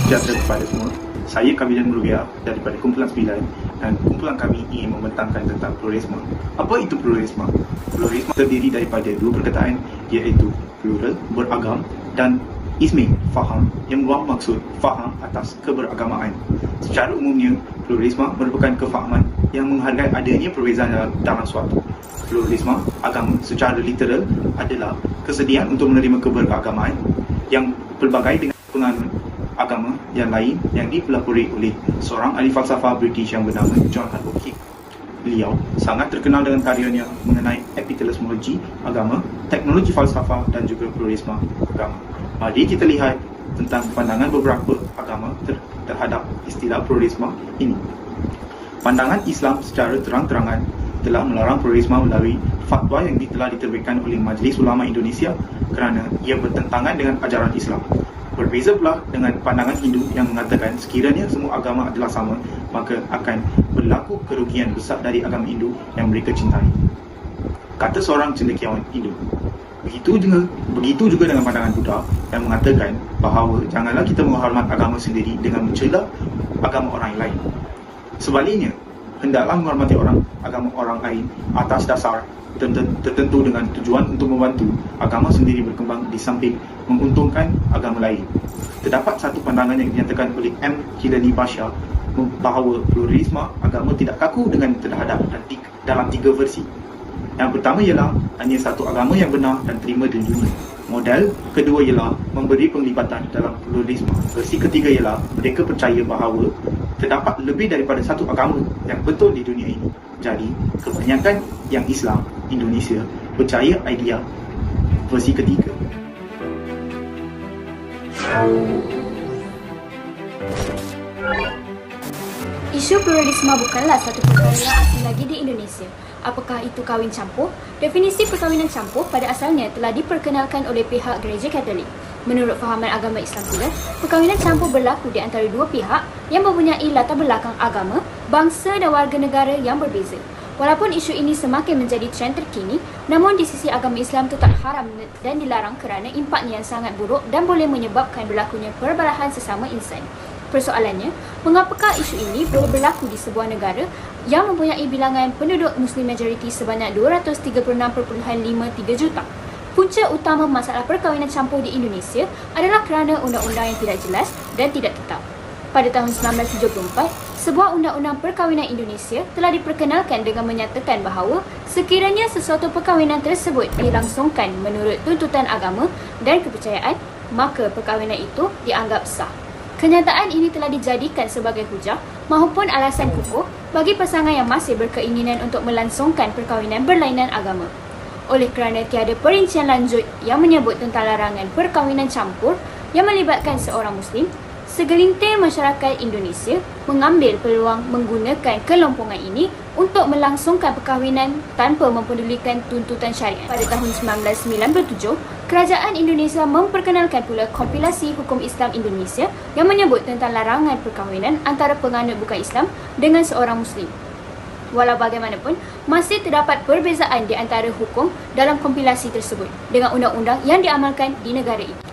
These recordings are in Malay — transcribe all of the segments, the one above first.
sejahtera kepada semua. Saya Kabilan Merubiah daripada Kumpulan 9 dan kumpulan kami ingin membentangkan tentang pluralisme. Apa itu pluralisme? Pluralisme terdiri daripada dua perkataan iaitu plural, beragam dan ismi, faham, yang bermaksud faham atas keberagamaan. Secara umumnya, pluralisme merupakan kefahaman yang menghargai adanya perbezaan dalam suatu. Pluralisme agama secara literal adalah kesediaan untuk menerima keberagamaan yang pelbagai dengan penganut agama yang lain yang dipelopori oleh seorang ahli falsafah British yang bernama Jonathan O'Keefe. Beliau sangat terkenal dengan karyanya mengenai epistemologi agama, teknologi falsafah dan juga pluralisme agama. Mari kita lihat tentang pandangan beberapa agama terhadap istilah pluralisme ini. Pandangan Islam secara terang-terangan telah melarang pluralisme melalui fatwa yang telah diterbitkan oleh Majlis Ulama Indonesia kerana ia bertentangan dengan ajaran Islam. Berbeza pula dengan pandangan Hindu yang mengatakan sekiranya semua agama adalah sama, maka akan berlaku kerugian besar dari agama Hindu yang mereka cintai. Kata seorang cendekiawan Hindu. Begitu juga dengan pandangan Buddha yang mengatakan bahawa janganlah kita menghormat agama sendiri dengan mencela agama orang lain. Sebaliknya, hendaklah menghormati agama orang lain atas dasar tertentu dengan tujuan untuk membantu agama sendiri berkembang di samping menguntungkan agama lain. Terdapat satu pandangan yang dinyatakan oleh M. Hilali Pasha bahawa pluralisme agama tidak kaku dengan terhadap dalam tiga versi. Yang pertama ialah hanya satu agama yang benar dan terima di dunia. Model kedua ialah memberi penglibatan dalam pluralisme. Versi ketiga ialah mereka percaya bahawa terdapat lebih daripada satu agama yang betul di dunia ini. Jadi, kebanyakan yang Islam Indonesia percaya idea versi ketiga. Isu pluralisme bukanlah satu perkara yang asing lagi di Indonesia. Apakah itu kahwin campur? Definisi perkahwinan campur pada asalnya telah diperkenalkan oleh pihak Gereja Katolik. Menurut fahaman agama Islam pula, perkahwinan campur berlaku di antara dua pihak yang mempunyai latar belakang agama, bangsa dan warga negara yang berbeza. Walaupun isu ini semakin menjadi trend terkini, namun di sisi agama Islam tetap haram dan dilarang kerana impaknya yang sangat buruk dan boleh menyebabkan berlakunya perbalahan sesama insan. Persoalannya, mengapakah isu ini boleh berlaku di sebuah negara yang mempunyai bilangan penduduk Muslim majoriti sebanyak 236.53 juta? Punca utama masalah perkahwinan campur di Indonesia adalah kerana undang-undang yang tidak jelas dan tidak tetap. Pada tahun 1974, sebuah undang-undang perkahwinan Indonesia telah diperkenalkan dengan menyatakan bahawa sekiranya sesuatu perkahwinan tersebut dilangsungkan menurut tuntutan agama dan kepercayaan, maka perkahwinan itu dianggap sah. Kenyataan ini telah dijadikan sebagai hujah maupun alasan kukuh bagi pasangan yang masih berkeinginan untuk melangsungkan perkahwinan berlainan agama. Oleh kerana tiada perincian lanjut yang menyebut tentang larangan perkahwinan campur yang melibatkan seorang Muslim, segelintir masyarakat Indonesia mengambil peluang menggunakan kelompongan ini untuk melangsungkan perkahwinan tanpa mempedulikan tuntutan syariat. Pada tahun 1997, Kerajaan Indonesia memperkenalkan pula kompilasi hukum Islam Indonesia yang menyebut tentang larangan perkahwinan antara penganut bukan Islam dengan seorang Muslim. Walau bagaimanapun, masih terdapat perbezaan di antara hukum dalam kompilasi tersebut dengan undang-undang yang diamalkan di negara itu.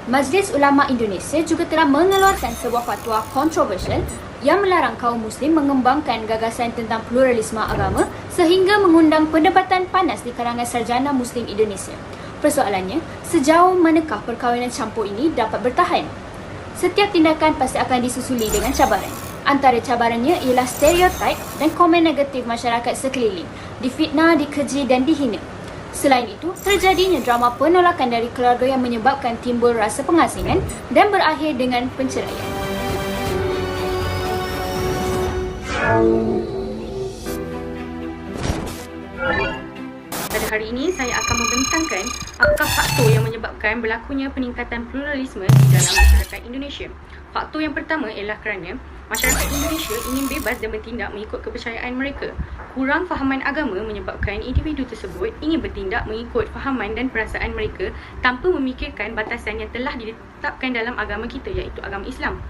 Majlis Ulama Indonesia juga telah mengeluarkan sebuah fatwa kontroversial yang melarang kaum Muslim mengembangkan gagasan tentang pluralisme agama sehingga mengundang perdebatan panas di kalangan sarjana Muslim Indonesia. Persoalannya, sejauh manakah perkahwinan campur ini dapat bertahan? Setiap tindakan pasti akan disusuli dengan cabaran. Antara cabarannya ialah stereotip dan komen negatif masyarakat sekeliling, difitnah, dikeji dan dihina. Selain itu, terjadinya drama penolakan dari keluarga yang menyebabkan timbul rasa pengasingan dan berakhir dengan penceraian. Pada hari ini, saya akan membentangkan apakah faktor yang menyebabkan berlakunya peningkatan pluralisme di dalam masyarakat Indonesia. Faktor yang pertama ialah kerana masyarakat Indonesia ingin bebas dan bertindak mengikut kepercayaan mereka. Kurang fahaman agama menyebabkan individu tersebut ingin bertindak mengikut fahaman dan perasaan mereka tanpa memikirkan batasan yang telah ditetapkan dalam agama kita, iaitu agama Islam.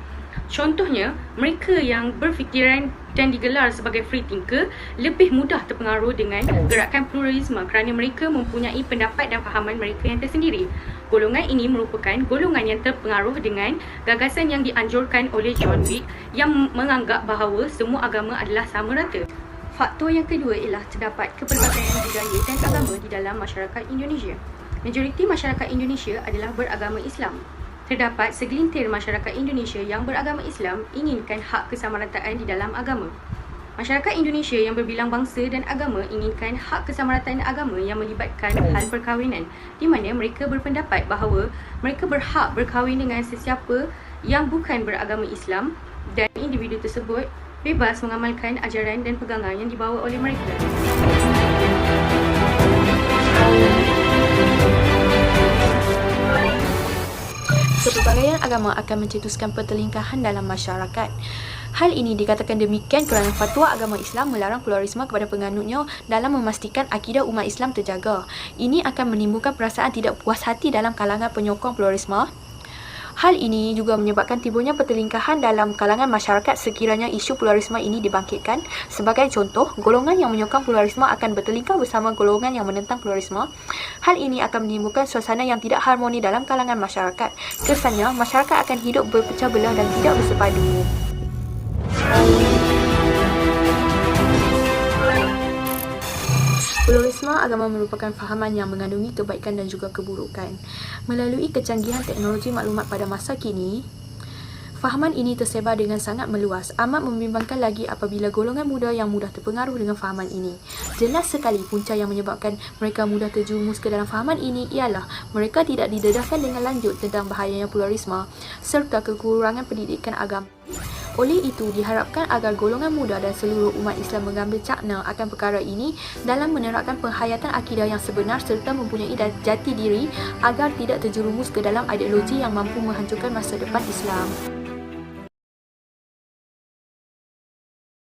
Contohnya, mereka yang berfikiran dan digelar sebagai free thinker lebih mudah terpengaruh dengan gerakan pluralisme kerana mereka mempunyai pendapat dan fahaman mereka yang tersendiri. Golongan ini merupakan golongan yang terpengaruh dengan gagasan yang dianjurkan oleh John Dewey yang menganggap bahawa semua agama adalah sama rata. Faktor yang kedua ialah terdapat kepelbagaian budaya dan agama di dalam masyarakat Indonesia. Majoriti masyarakat Indonesia adalah beragama Islam. Terdapat segelintir masyarakat Indonesia yang beragama Islam inginkan hak kesamarataan di dalam agama. Masyarakat Indonesia yang berbilang bangsa dan agama inginkan hak kesamarataan agama yang melibatkan hal perkahwinan, di mana mereka berpendapat bahawa mereka berhak berkahwin dengan sesiapa yang bukan beragama Islam dan individu tersebut bebas mengamalkan ajaran dan pegangan yang dibawa oleh mereka. Kepelbagaian agama akan mencetuskan pertelingkahan dalam masyarakat. Hal ini dikatakan demikian kerana fatwa agama Islam melarang pluralisme kepada penganutnya dalam memastikan akidah umat Islam terjaga. Ini akan menimbulkan perasaan tidak puas hati dalam kalangan penyokong pluralisme. Hal ini juga menyebabkan timbulnya pertelingkahan dalam kalangan masyarakat sekiranya isu pluralisme ini dibangkitkan. Sebagai contoh, golongan yang menyokong pluralisme akan bertelingkah bersama golongan yang menentang pluralisme. Hal ini akan menimbulkan suasana yang tidak harmoni dalam kalangan masyarakat. Kesannya, masyarakat akan hidup berpecah belah dan tidak bersepadu. Pluralisme agama merupakan fahaman yang mengandungi kebaikan dan juga keburukan. Melalui kecanggihan teknologi maklumat pada masa kini, fahaman ini tersebar dengan sangat meluas. Amat membimbangkan lagi apabila golongan muda yang mudah terpengaruh dengan fahaman ini. Jelas sekali punca yang menyebabkan mereka mudah terjerumus ke dalam fahaman ini ialah mereka tidak didedahkan dengan lanjut tentang bahayanya pluralisme serta kekurangan pendidikan agama. Oleh itu, diharapkan agar golongan muda dan seluruh umat Islam mengambil cakna akan perkara ini dalam menerapkan penghayatan akidah yang sebenar serta mempunyai jati diri agar tidak terjerumus ke dalam ideologi yang mampu menghancurkan masa depan Islam.